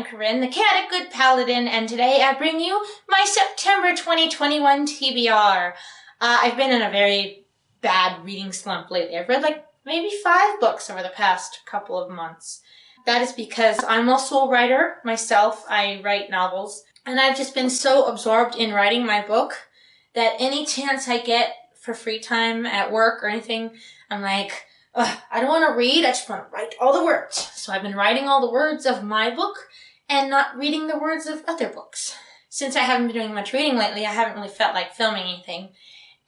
Corinne, the chaotic good paladin, and today I bring you my September 2021 TBR. I've been in a very bad reading slump lately. I've read like maybe 5 books over the past couple of months. That is because I'm also a writer myself. I write novels, and I've just been so absorbed in writing my book that any chance I get for free time at work or anything, I'm like, ugh, I don't want to read, I just want to write all the words. So I've been writing all the words of my book and not reading the words of other books. Since I haven't been doing much reading lately, I haven't really felt like filming anything.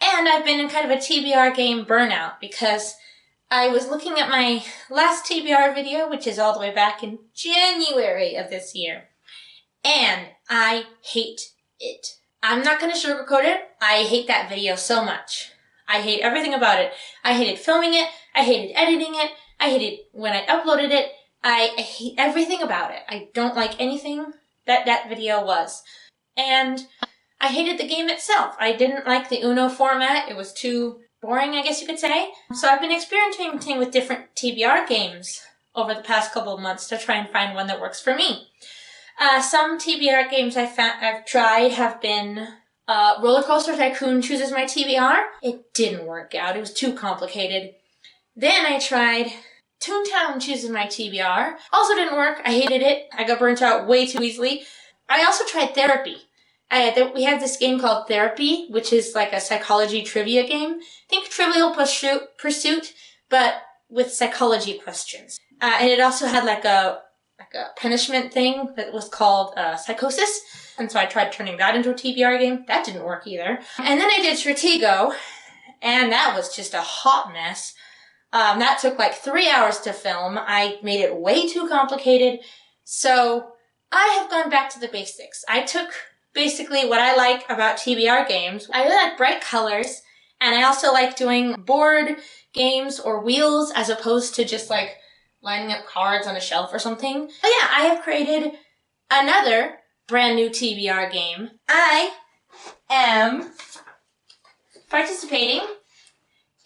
And I've been in kind of a TBR game burnout because I was looking at my last TBR video, which is all the way back in January of this year, and I hate it. I'm not going to sugarcoat it. I hate that video so much. I hate everything about it. I hated filming it. I hated editing it. I hated when I uploaded it. I hate everything about it. I don't like anything that video was. And I hated the game itself. I didn't like the Uno format. It was too boring, I guess you could say. So I've been experimenting with different TBR games over the past couple of months to try and find one that works for me. Some TBR games I've tried have been Roller Coaster Tycoon Chooses My TBR. It didn't work out. It was too complicated. Then I tried Toontown Chooses My TBR. Also didn't work. I hated it. I got burnt out way too easily. I also tried Therapy. We have this game called Therapy, which is like a psychology trivia game. Think Trivial Pursuit, but with psychology questions. And it also had like a punishment thing that was called Psychosis. And so I tried turning that into a TBR game. That didn't work either. And then I did Stratego, and that was just a hot mess. That took like 3 hours to film. I made it way too complicated. So I have gone back to the basics. I took basically what I like about TBR games. I really like bright colors, and I also like doing board games or wheels as opposed to just like lining up cards on a shelf or something. But yeah, I have created another brand new TBR game. I am participating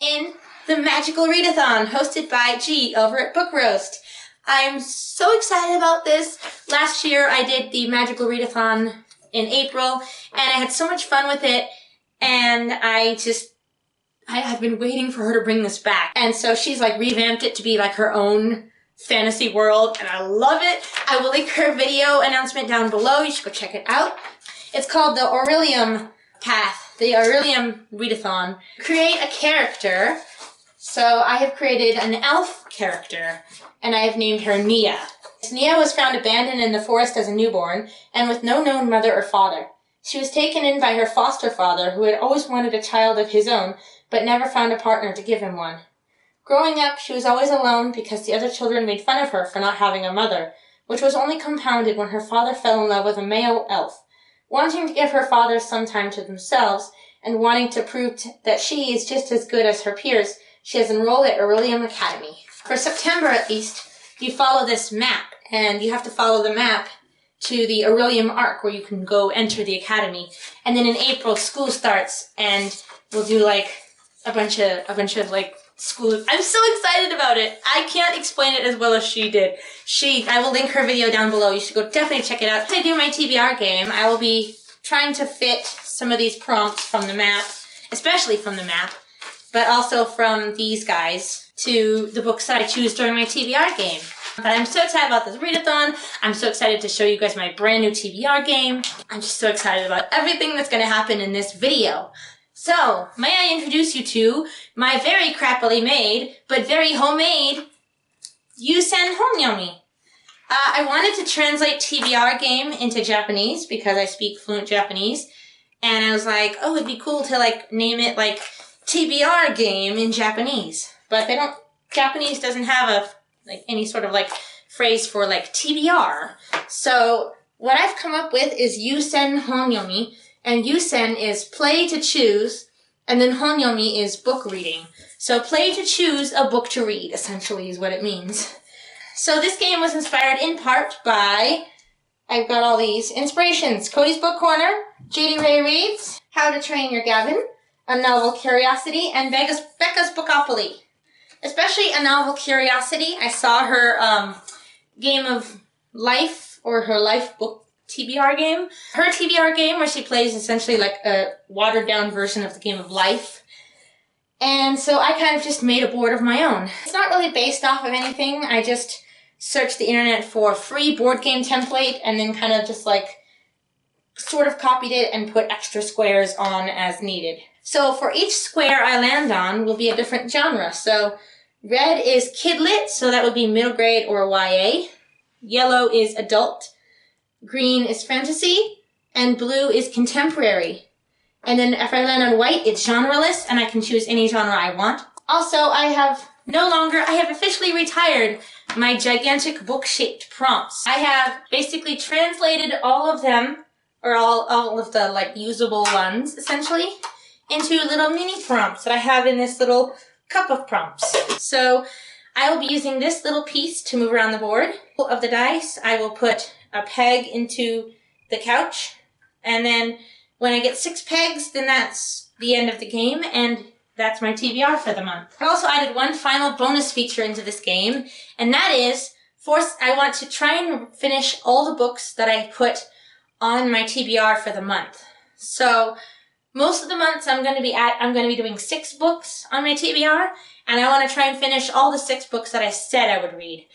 in the Magical Readathon hosted by G over at Book Roast. I'm so excited about this. Last year I did the Magical Readathon in April, and I had so much fun with it, and I have been waiting for her to bring this back. And so she's like revamped it to be like her own fantasy world, and I love it. I will link her video announcement down below. You should go check it out. It's called the Aurelium Path, the Aurelium Readathon. Create a character. So I have created an elf character, and I have named her Nia. Nia was found abandoned in the forest as a newborn, and with no known mother or father. She was taken in by her foster father, who had always wanted a child of his own, but never found a partner to give him one. Growing up, she was always alone because the other children made fun of her for not having a mother, which was only compounded when her father fell in love with a male elf. Wanting to give her father some time to themselves, and wanting to prove that she is just as good as her peers, she has enrolled at Aurelium Academy. For September, at least, you follow this map, and you have to follow the map to the Aurelium Arc, where you can go enter the academy. And then in April, school starts, and we'll do like a bunch of like school. I'm so excited about it. I can't explain it as well as she did. I will link her video down below. You should go definitely check it out. As I do my TBR game, I will be trying to fit some of these prompts from the map, especially from the map, but also from these guys to the books that I choose during my TBR game. But I'm so excited about this readathon. I'm so excited to show you guys my brand new TBR game. I'm just so excited about everything that's going to happen in this video. So, may I introduce you to my very crappily made, but very homemade, Yusen Honyomi. I wanted to translate TBR game into Japanese because I speak fluent Japanese. And I was like, oh, it'd be cool to like name it like TBR game in Japanese. But Japanese doesn't have any sort of like phrase for like TBR. So what I've come up with is Yusen Honyomi. And Yusen is play to choose, and then Honyomi is book reading. So play to choose a book to read, essentially, is what it means. So this game was inspired in part by, I've got all these inspirations. Cody's Book Corner, JD Ray Reads, How to Train Your Gavin, A Novel Curiosity, and Becca's Bookopoly. Especially A Novel Curiosity. I saw her Game of Life or her life book TBR game. Her TBR game, where she plays essentially like a watered down version of the game of life. And so I kind of just made a board of my own. It's not really based off of anything. I just searched the internet for a free board game template and then kind of just like sort of copied it and put extra squares on as needed. So for each square I land on will be a different genre. So red is kidlit, so that would be middle grade or YA. Yellow is adult. Green is fantasy. And blue is contemporary. And then if I land on white, it's genreless, and I can choose any genre I want. Also, I have officially retired my gigantic book-shaped prompts. I have basically translated all of them, or all of the like usable ones, essentially, into little mini prompts that I have in this little cup of prompts. So I will be using this little piece to move around the board. Of the dice, I will put a peg into the couch, and then when I get 6 pegs, then that's the end of the game, and that's my TBR for the month. I also added one final bonus feature into this game, and that is, I want to try and finish all the books that I put on my TBR for the month. So most of the months I'm going to be doing 6 books on my TBR, and I want to try and finish all the 6 books that I said I would read.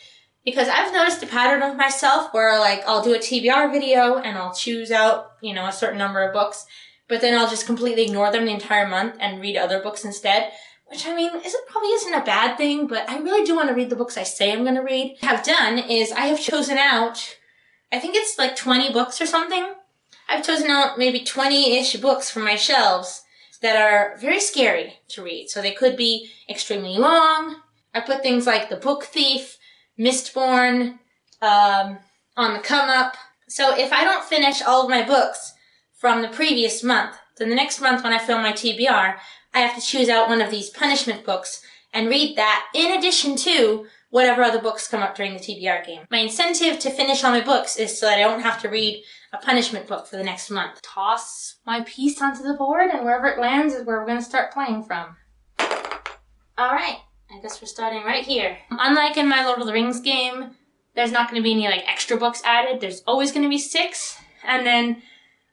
Because I've noticed a pattern of myself where, like, I'll do a TBR video and I'll choose out, a certain number of books, but then I'll just completely ignore them the entire month and read other books instead. Which, probably isn't a bad thing, but I really do want to read the books I say I'm going to read. What I've done is I have chosen out, I think it's like 20 books or something. I've chosen out maybe 20-ish books from my shelves that are very scary to read. So they could be extremely long. I put things like The Book Thief, Mistborn, On the Come Up. So if I don't finish all of my books from the previous month, then the next month when I film my TBR, I have to choose out one of these punishment books and read that in addition to whatever other books come up during the TBR game. My incentive to finish all my books is so that I don't have to read a punishment book for the next month. Toss my piece onto the board, and wherever it lands is where we're going to start playing from. Alright. I guess we're starting right here. Unlike in my Lord of the Rings game, there's not going to be any extra books added. There's always going to be 6, and then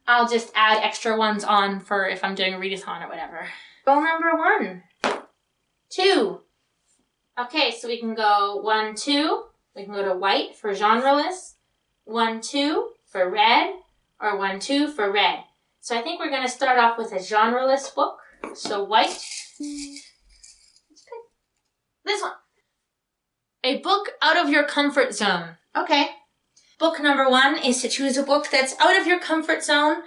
I'll just add extra ones on for if I'm doing a readathon or whatever. Goal number 1. 2. Okay, so we can go 1, 2. We can go to white for genreless. 1, 2 for red, or 1, 2 for red. So I think we're going to start off with a genreless book. So white. This one. A book out of your comfort zone. Okay. Book number 1 is to choose a book that's out of your comfort zone,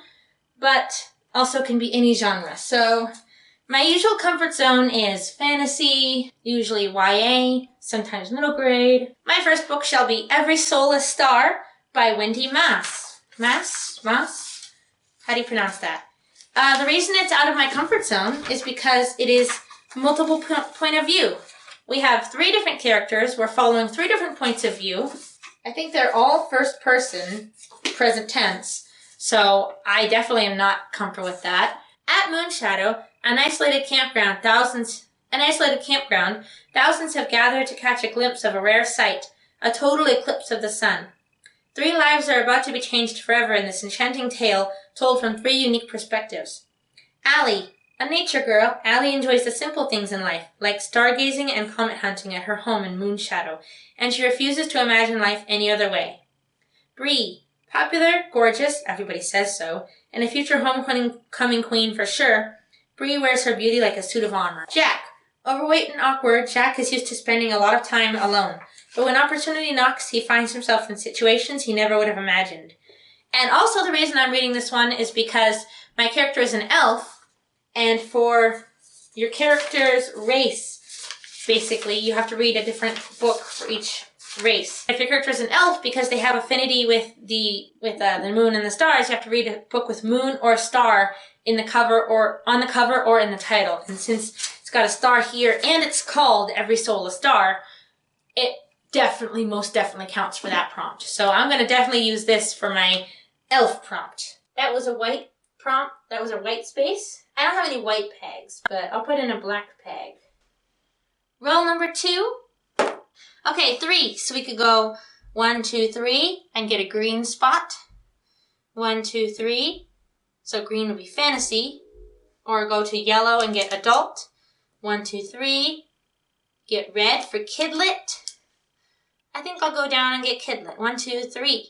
but also can be any genre. So my usual comfort zone is fantasy, usually YA, sometimes middle grade. My first book shall be Every Soul a Star by Wendy Mass. Mass? How do you pronounce that? The reason it's out of my comfort zone is because it is multiple point of view. We have 3 different characters. We're following 3 different points of view. I think they're all first person, present tense, so I definitely am not comfortable with that. At Moonshadow, an isolated campground, thousands have gathered to catch a glimpse of a rare sight, a total eclipse of the sun. 3 lives are about to be changed forever in this enchanting tale told from 3 unique perspectives. Allie. A nature girl, Allie enjoys the simple things in life, like stargazing and comet hunting at her home in Moonshadow, and she refuses to imagine life any other way. Bree. Popular, gorgeous, everybody says so, and a future homecoming queen for sure, Bree wears her beauty like a suit of armor. Jack. Overweight and awkward, Jack is used to spending a lot of time alone, but when opportunity knocks, he finds himself in situations he never would have imagined. And also the reason I'm reading this one is because my character is an elf, and for your character's race, basically, you have to read a different book for each race. If your character is an elf, because they have affinity with the moon and the stars, you have to read a book with moon or star in the cover or on the cover or in the title. And since it's got a star here and it's called Every Soul a Star, it most definitely counts for that prompt. So I'm going to definitely use this for my elf prompt. That was a white prompt. That was a white space. I don't have any white pegs, but I'll put in a black peg. Roll number 2. Okay, 3. So we could go 1, 2, 3, and get a green spot. 1, 2, 3. So green would be fantasy. Or go to yellow and get adult. 1, 2, 3. Get red for kidlit. I think I'll go down and get kidlit. 1, 2, 3.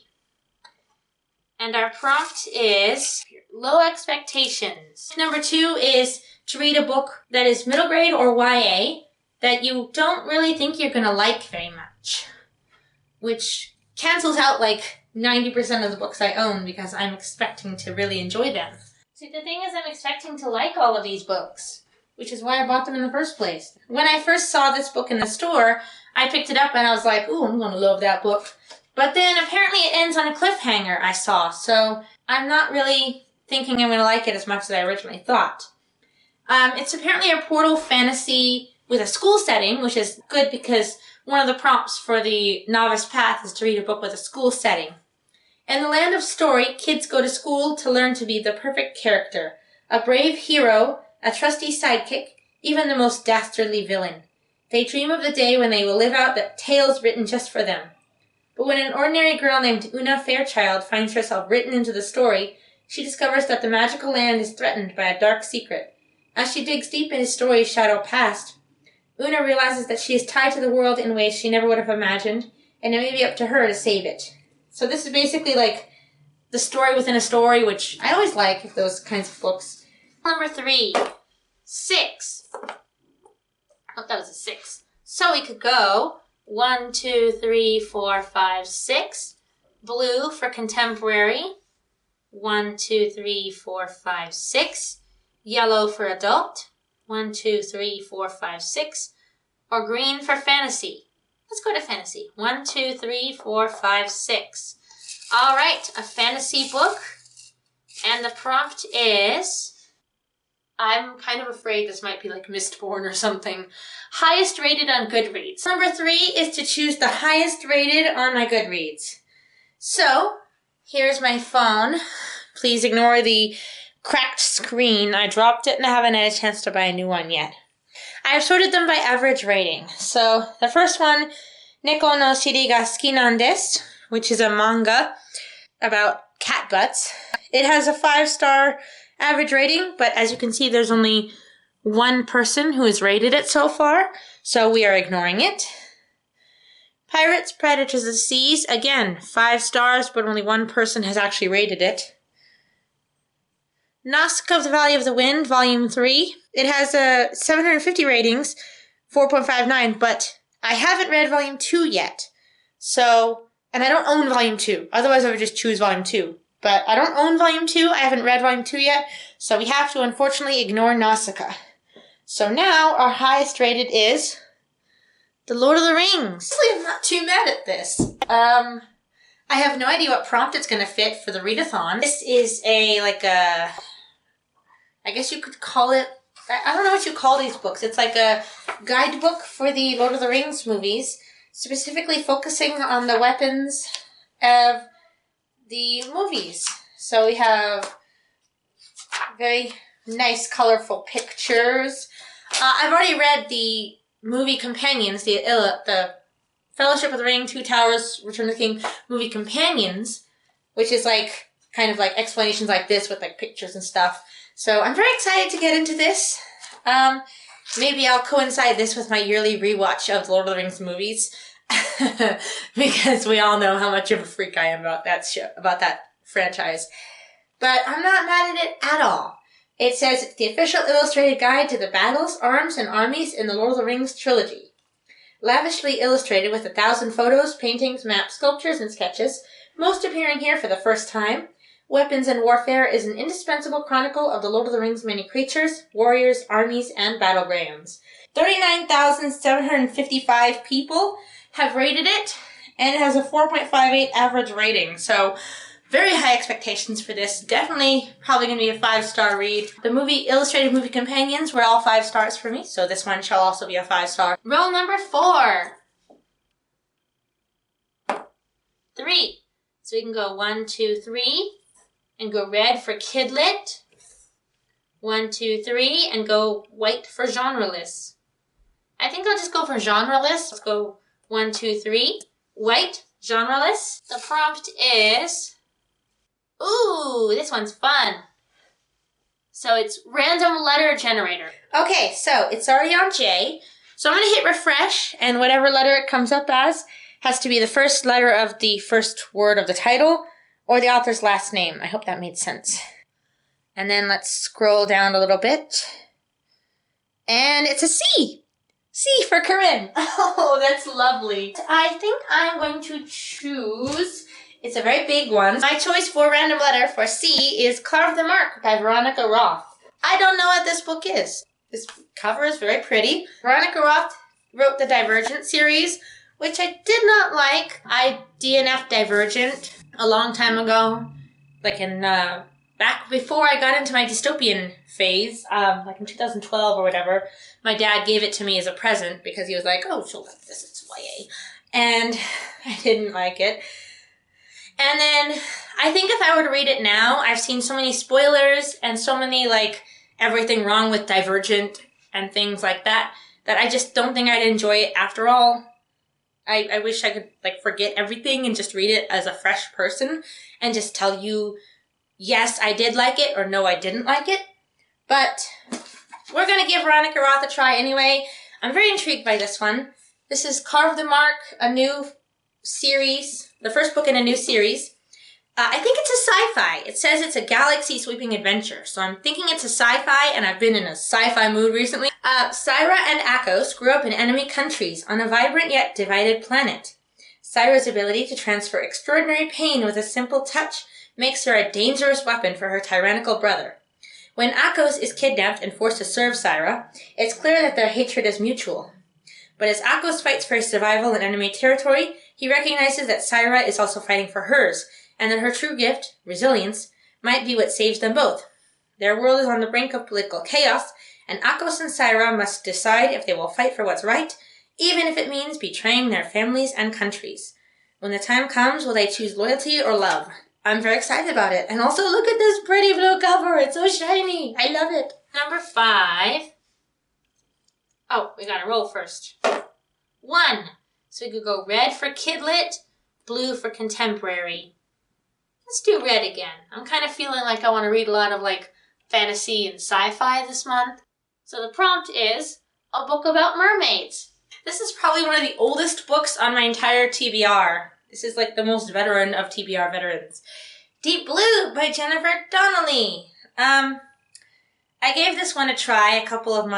And our prompt is low expectations. Number 2 is to read a book that is middle grade or YA that you don't really think you're going to like very much, which cancels out like 90% of the books I own because I'm expecting to really enjoy them. See, the thing is I'm expecting to like all of these books, which is why I bought them in the first place. When I first saw this book in the store, I picked it up and I was like, ooh, I'm going to love that book. But then apparently it ends on a cliffhanger I saw, so I'm not really thinking I'm going to like it as much as I originally thought. It's apparently a portal fantasy with a school setting, which is good because one of the prompts for the novice path is to read a book with a school setting. In the land of story, kids go to school to learn to be the perfect character, a brave hero, a trusty sidekick, even the most dastardly villain. They dream of the day when they will live out the tales written just for them. But when an ordinary girl named Una Fairchild finds herself written into the story, she discovers that the magical land is threatened by a dark secret. As she digs deep in his story's shadow past, Una realizes that she is tied to the world in ways she never would have imagined, and it may be up to her to save it. So this is basically like the story within a story, which I always like those kinds of books. Number 3, 6. Oh, that was a 6. So we could go 1, 2, 3, 4, 5, 6. Blue for contemporary. 1, 2, 3, 4, 5, 6. Yellow for adult. 1, 2, 3, 4, 5, 6. Or green for fantasy. Let's go to fantasy. 1, 2, 3, 4, 5, 6. All right, a fantasy book. And the prompt is, I'm kind of afraid this might be like Mistborn or something. Highest rated on Goodreads. Number 3 is to choose the highest rated on my Goodreads. So, here's my phone. Please ignore the cracked screen. I dropped it and I haven't had a chance to buy a new one yet. I've sorted them by average rating. So, the first one, Neko no Shiri ga Suki nan desu, which is a manga about cat butts. It has a 5-star average rating, but as you can see, there's only one person who has rated it so far, so we are ignoring it. Pirates, Predators of the Seas, again, 5 stars, but only one person has actually rated it. Nausicaa of the Valley of the Wind, Volume 3. It has 750 ratings, 4.59, but I haven't read Volume 2 yet. So, and I don't own Volume 2. Otherwise, I would just choose Volume 2. But I don't own Volume 2. I haven't read Volume 2 yet. So we have to, unfortunately, ignore Nausicaa. So now, our highest rated is The Lord of the Rings. Actually, I'm not too mad at this. I have no idea what prompt it's going to fit for the Readathon. This is I guess you could call it, I don't know what you call these books. It's like a guidebook for the Lord of the Rings movies, specifically focusing on the weapons of the movies. So we have very nice, colorful pictures. I've already read the movie companions, the Fellowship of the Ring, Two Towers, Return of the King movie companions, which is like kind of like explanations like this with like pictures and stuff. So I'm very excited to get into this. Maybe I'll coincide this with my yearly rewatch of the Lord of the Rings movies. Because we all know how much of a freak I am about that show, about that franchise. But I'm not mad at it at all. It says it's the official illustrated guide to the battles, arms, and armies in the Lord of the Rings trilogy. Lavishly illustrated with 1,000 photos, paintings, maps, sculptures, and sketches, most appearing here for the first time. Weapons and Warfare is an indispensable chronicle of the Lord of the Rings' many creatures, warriors, armies, and battlegrounds. 39,755 people have rated it, and it has a 4.58 average rating. So, very high expectations for this. Definitely probably going to be a 5-star read. The illustrated movie companions were all 5 stars for me, so this one shall also be a 5-star. Roll number 4. 3. So we can go 1, 2, 3. And go red for kidlit. 1, 2, 3. And go white for genreless. I think I'll just go for genreless. Let's go 1, 2, 3. White genreless. The prompt is, ooh, this one's fun. So it's random letter generator. Okay, so it's already on J. So I'm going to hit refresh, and whatever letter it comes up as has to be the first letter of the first word of the title or the author's last name. I hope that made sense. And then let's scroll down a little bit. And it's a C. C for Corinne. Oh, that's lovely. I think I'm going to choose, it's a very big one. My choice for random letter for C is Carve the Mark by Veronica Roth. I don't know what this book is. This cover is very pretty. Veronica Roth wrote the Divergent series, which I did not like. I DNF'd Divergent a long time ago, like in back before I got into my dystopian phase, like in 2012 or whatever. My dad gave it to me as a present because he was like, oh, she'll like this, it's YA. And I didn't like it. And then I think if I were to read it now, I've seen so many spoilers and so many like everything wrong with Divergent and things like that, that I just don't think I'd enjoy it after all. I wish I could like forget everything and just read it as a fresh person and just tell you, yes, I did like it, or no, I didn't like it. But we're going to give Veronica Roth a try anyway. I'm very intrigued by this one. This is Carve the Mark, a new series, the first book in a new series. I think it's a sci-fi. It says it's a galaxy-sweeping adventure, so I'm thinking it's a sci-fi, and I've been in a sci-fi mood recently. Syra and Akos grew up in enemy countries on a vibrant yet divided planet. Syra's ability to transfer extraordinary pain with a simple touch makes her a dangerous weapon for her tyrannical brother. When Akos is kidnapped and forced to serve Syra, it's clear that their hatred is mutual. But as Akos fights for his survival in enemy territory, he recognizes that Syra is also fighting for hers, and that her true gift, resilience, might be what saves them both. Their world is on the brink of political chaos, and Akos and Syra must decide if they will fight for what's right, even if it means betraying their families and countries. When the time comes, will they choose loyalty or love? I'm very excited about it. And also look at this pretty blue cover. It's so shiny. I love it. Number 5. Oh, we gotta roll first. 1. So we could go red for kidlit, blue for contemporary. Let's do red again. I'm kind of feeling like I want to read a lot of like fantasy and sci-fi this month. So the prompt is a book about mermaids. This is probably one of the oldest books on my entire TBR. This is like the most veteran of TBR veterans. Deep Blue by Jennifer Donnelly. I gave this one a try a couple of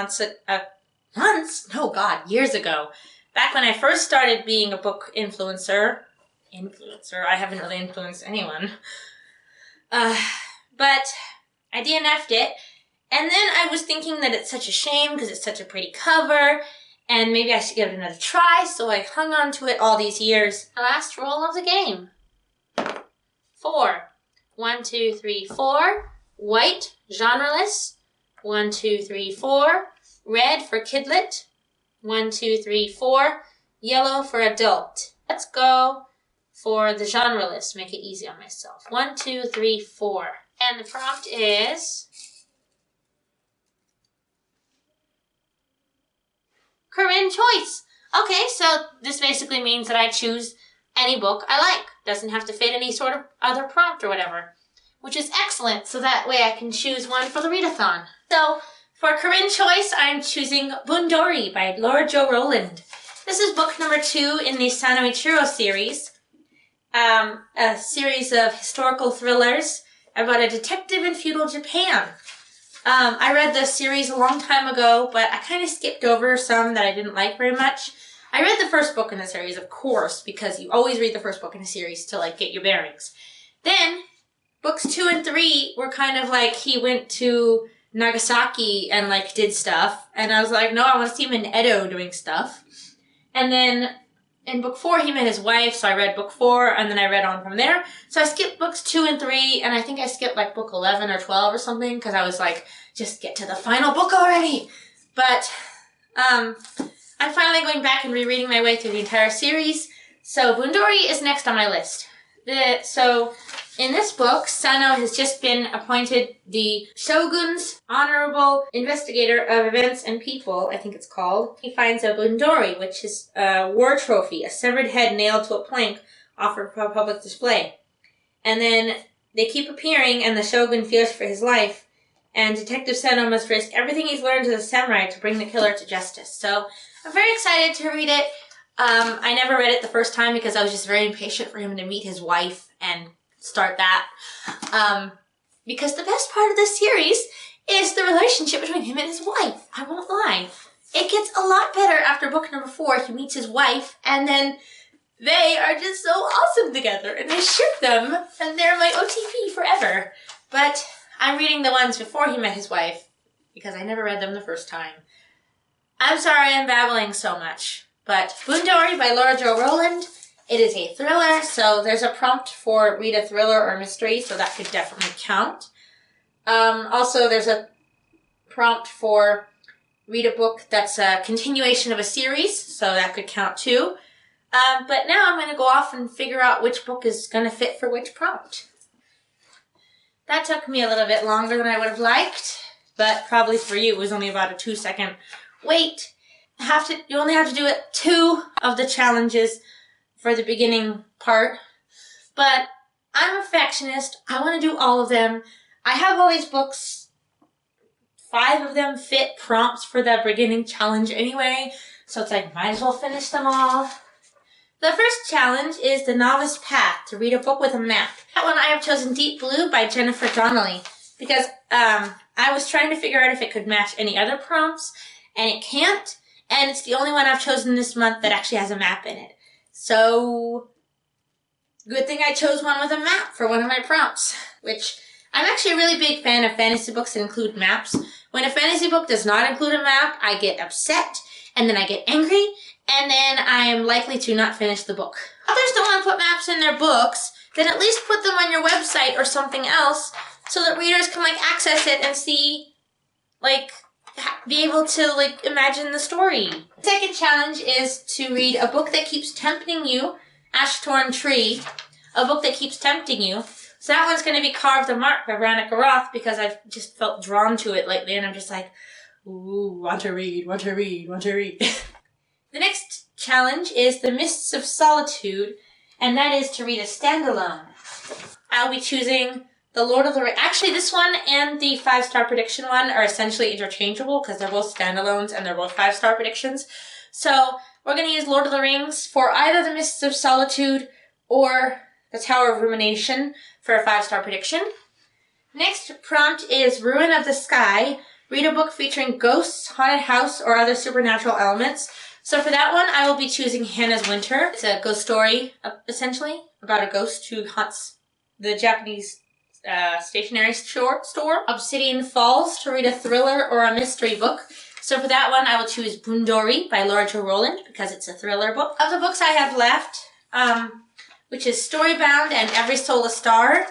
years ago. Back when I first started being a book influencer, I haven't really influenced anyone. But I DNF'd it, and then I was thinking that it's such a shame because it's such a pretty cover, and maybe I should give it another try, so I hung on to it all these years. The last roll of the game. 4. 1, 2, 3, 4. White, genreless. 1, 2, 3, 4. Red for kidlit. 1, 2, 3, 4. Yellow for adult. Let's go for the genreless. Make it easy on myself. 1, 2, 3, 4. And the prompt is Corinne choice. Okay, so this basically means that I choose any book I like. Doesn't have to fit any sort of other prompt or whatever, which is excellent. So that way I can choose one for the readathon. So for Corinne choice, I'm choosing Bundori by Laura Jo Rowland. This is book number 2 in the Sano Ichiro series, a series of historical thrillers about a detective in feudal Japan. I read the series a long time ago, but I kind of skipped over some that I didn't like very much. I read the first book in the series, of course, because you always read the first book in a series to like get your bearings. Then books 2 and 3 were kind of like he went to Nagasaki and like did stuff, and I was like, no, I want to see him in Edo doing stuff. And then in book 4 he met his wife, so I read book 4, and then I read on from there. So I skipped books 2 and 3, and I think I skipped like book 11 or 12 or something, because I was like, just get to the final book already. But I'm finally going back and rereading my way through the entire series. So Bundori is next on my list. So in this book, Sano has just been appointed the Shogun's Honorable Investigator of Events and People, I think it's called. He finds a Bundori, which is a war trophy, a severed head nailed to a plank offered for public display. And then they keep appearing, and the shogun fears for his life, and Detective Seno must risk everything he's learned as a samurai to bring the killer to justice. So I'm very excited to read it. I never read it the first time because I was just very impatient for him to meet his wife and start that. Because the best part of this series is the relationship between him and his wife. I won't lie. It gets a lot better after book number 4. He meets his wife, and then they are just so awesome together, and I ship them, and they're my OTP forever. But I'm reading the ones before he met his wife, because I never read them the first time. I'm sorry I'm babbling so much, but Boondori by Laura Jo Rowland. It is a thriller, so there's a prompt for read a thriller or mystery, so that could definitely count. Also, there's a prompt for read a book that's a continuation of a series, so that could count too. But now I'm going to go off and figure out which book is going to fit for which prompt. That took me a little bit longer than I would have liked, but probably for you it was only about a 2-second wait. You only have to do it 2 of the challenges for the beginning part. But I'm a perfectionist. I want to do all of them. I have all these books. 5 of them fit prompts for the beginning challenge anyway, so it's like, might as well finish them all. The first challenge is The Novice Path, to read a book with a map. That one I have chosen Deep Blue by Jennifer Donnelly, because I was trying to figure out if it could match any other prompts, and it can't, and it's the only one I've chosen this month that actually has a map in it. So, good thing I chose one with a map for one of my prompts, which I'm actually a really big fan of fantasy books that include maps. When a fantasy book does not include a map, I get upset, and then I get angry, and then I am likely to not finish the book. Authors don't want to put maps in their books, then at least put them on your website or something else so that readers can, access it and see, be able to, imagine the story. The second challenge is to read a book that keeps tempting you, Ash Torn Tree, a book that keeps tempting you. So that one's going to be Carve the Mark by Veronica Roth, because I've just felt drawn to it lately, and I'm just like, ooh, want to read. The next challenge is The Mists of Solitude, and that is to read a standalone. I'll be choosing The Lord of the Rings. Actually, this one and the 5-star prediction one are essentially interchangeable, because they're both standalones and they're both 5-star predictions. So we're going to use Lord of the Rings for either The Mists of Solitude or The Tower of Rumination for a 5-star prediction. Next prompt is Ruin of the Sky. Read a book featuring ghosts, haunted house, or other supernatural elements. So for that one, I will be choosing Hannah's Winter. It's a ghost story, essentially, about a ghost who haunts the Japanese stationery store. Obsidian Falls, to read a thriller or a mystery book. So for that one, I will choose Boondori by Laura Jo Rowland, because it's a thriller book. Of the books I have left, which is Storybound and Every Soul a Star.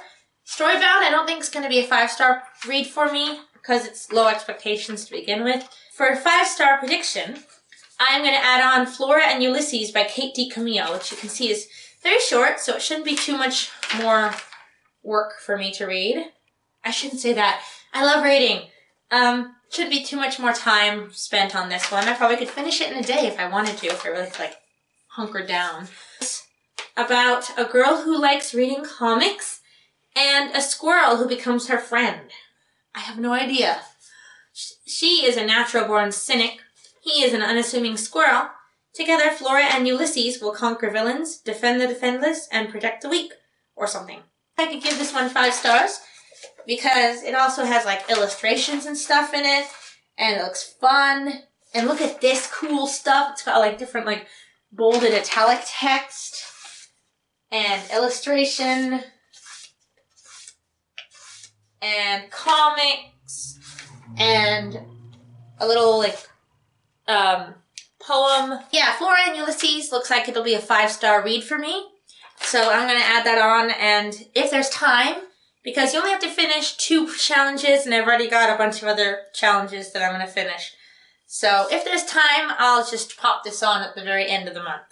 Storybound I don't think is going to be a 5-star read for me, because it's low expectations to begin with. For a 5-star prediction, I'm going to add on Flora and Ulysses by Kate DiCamillo, which you can see is very short, so it shouldn't be too much more work for me to read. I shouldn't say that. I love reading. Should be too much more time spent on this one. I probably could finish it in a day if I wanted to, if I really, hunkered down. It's about a girl who likes reading comics and a squirrel who becomes her friend. I have no idea. She is a natural-born cynic. He is an unassuming squirrel. Together, Flora and Ulysses will conquer villains, defend the defenseless, and protect the weak, or something. I could give this one 5 stars, because it also has, illustrations and stuff in it, and it looks fun. And look at this cool stuff. It's got, different, bolded italic text, and illustration, and comics, and a little, poem. Yeah, Flora and Ulysses looks like it'll be a 5-star read for me. So I'm going to add that on, and if there's time, because you only have to finish 2 challenges, and I've already got a bunch of other challenges that I'm going to finish. So if there's time, I'll just pop this on at the very end of the month.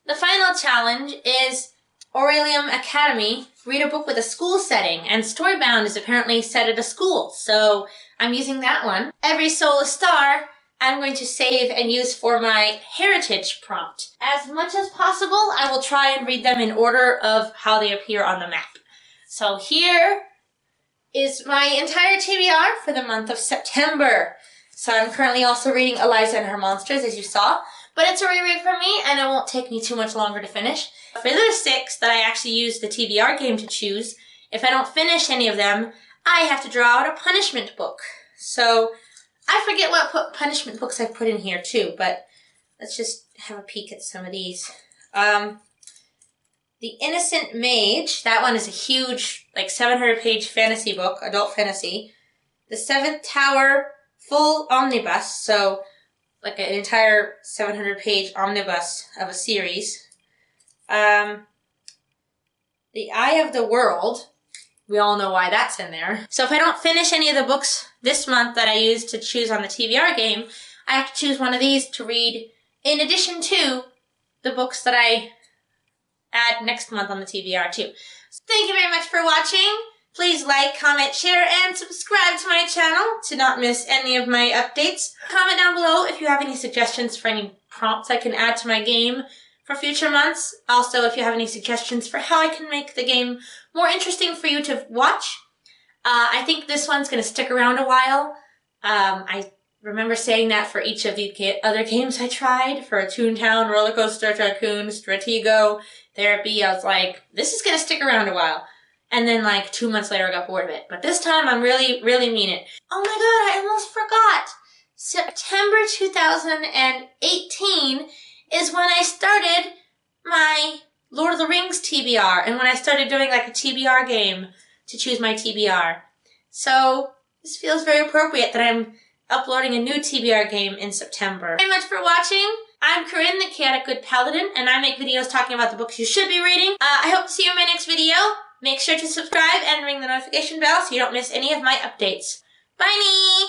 The final challenge is Aurelium Academy. Read a book with a school setting, and Storybound is apparently set at a school, so I'm using that one. Every Soul a Star. I'm going to save and use for my heritage prompt. As much as possible, I will try and read them in order of how they appear on the map. So here is my entire TBR for the month of September. So I'm currently also reading Eliza and Her Monsters, as you saw, but it's a reread for me and it won't take me too much longer to finish. For the 6 that I actually used the TBR game to choose, if I don't finish any of them, I have to draw out a punishment book. So I forget what punishment books I've put in here too, but let's just have a peek at some of these. The Innocent Mage, that one is a huge, like 700-page fantasy book, adult fantasy. The Seventh Tower, full omnibus, so like an entire 700-page omnibus of a series. The Eye of the World, we all know why that's in there. So if I don't finish any of the books this month that I used to choose on the TBR game, I have to choose one of these to read in addition to the books that I add next month on the TBR too. So thank you very much for watching. Please like, comment, share, and subscribe to my channel to not miss any of my updates. Comment down below if you have any suggestions for any prompts I can add to my game for future months. Also, if you have any suggestions for how I can make the game more interesting for you to watch. I think this one's going to stick around a while. I remember saying that for each of the other games I tried, for Toontown, Roller Coaster Tycoon, Stratego, Therapy. I was like, this is going to stick around a while. And then like 2 months later I got bored of it. But this time I'm really mean it. Oh my god, I almost forgot. September 2018 is when I started my Lord of the Rings TBR. And when I started doing like a TBR game to choose my TBR. So this feels very appropriate that I'm uploading a new TBR game in September. Thank you very much for watching. I'm Corinne, the Chaotic Good Paladin, and I make videos talking about the books you should be reading. I hope to see you in my next video. Make sure to subscribe and ring the notification bell so you don't miss any of my updates. Bye-nie!